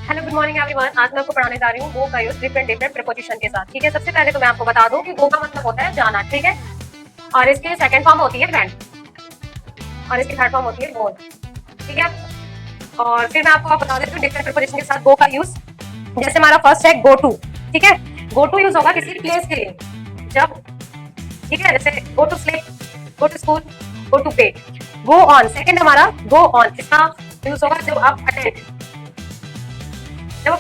Hello good morning everyone. आज मैं आपको पढ़ाने जा रही हूँ गो का यूज डिफरेंट डिफरेंट प्रीपोजिशन के साथ। ठीक है, सबसे पहले तो मैं आपको बता दूं कि गो का मतलब होता है जाना। ठीक है, और इसकी सेकंड फॉर्म होती है वेंट, और इसकी थर्ड फॉर्म होती है गोन। ठीक है, और फिर मैं आपको बता देती हूँ डिफरेंट प्रीपोजिशन के साथ गो का यूज। जैसे हमारा फर्स्ट है गो टू। ठीक है, गो टू यूज होगा किसी प्लेस के लिए जब, ठीक है, जैसे go to sleep, go to school, go to pay. Go on second हमारा गो ऑन, इसका यूज होगा जब आप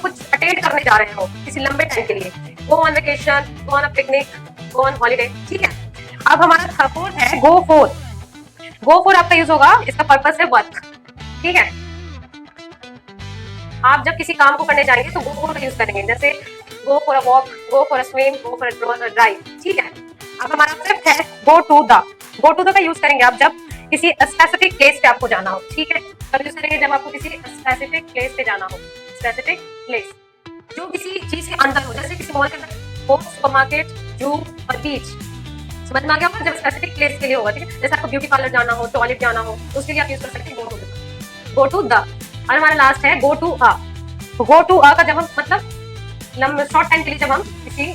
कुछ अटेंड करने जा रहे हो किसी लंबे टाइम के लिए। Go on vacation, go on a picnic, go on holiday. ठीक है, अब हमारा फोर्थ है गो फॉर। गो फॉर आपका यूज होगा, इसका पर्पस है वर्क। ठीक है, आप जब किसी काम को करने जाएंगे तो गो फॉर का यूज करेंगे, जैसे go for a walk, go for a swim, go for a drive. ठीक है, अब हमारा फिफ्थ है go to the. Go to the का यूज करेंगे आप जब किसी स्पेसिफिक प्लेस पे आपको जाना हो। ठीक है, तब यूज करेंगे जब आपको किसी स्पेसिफिक प्लेस पे जाना हो। स्पेसिफिक प्लेस जो किसी चीज के अंदर हो, जैसे किसी मॉल के अंदर हो, सुपरमार्केट, जू और बीच। समझ में आ गया होगा, जब स्पेसिफिक प्लेस के लिए होगा। ठीक है, जैसे आपको ब्यूटी पार्लर जाना हो, टॉयलेट जाना हो, तो उसके लिए आप यूज कर सकते हैं go to the. Go to the. और हमारा लास्ट है go to a. Go to a का जब हम मतलब शॉर्ट टाइम के लिए जब हम किसी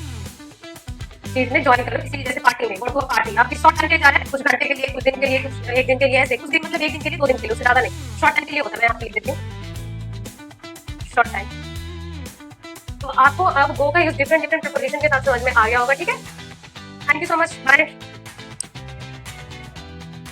चीज में ज्वाइन कर लो, किसी जैसे पार्टी में, गो टू अ पार्टी। आप किस शॉर्ट टाइम के लिए जा रहे हैं, कुछ घंटे के लिए, कुछ दिन के लिए, कुछ एक दिन के लिए, ऐसे कुछ दिन मतलब एक दिन के लिए, 2 दिन के लिए, उससे ज्यादा नहीं। शॉर्ट टाइम के लिए होता है, मैं आपको लिख देती हूँ शॉर्ट टाइम। तो आपको अब गो का यूज डिफरेंट डिफरेंट प्रीपोजिशन के साथ समझ में आ गया होगा। ठीक है, thank you so much, bye.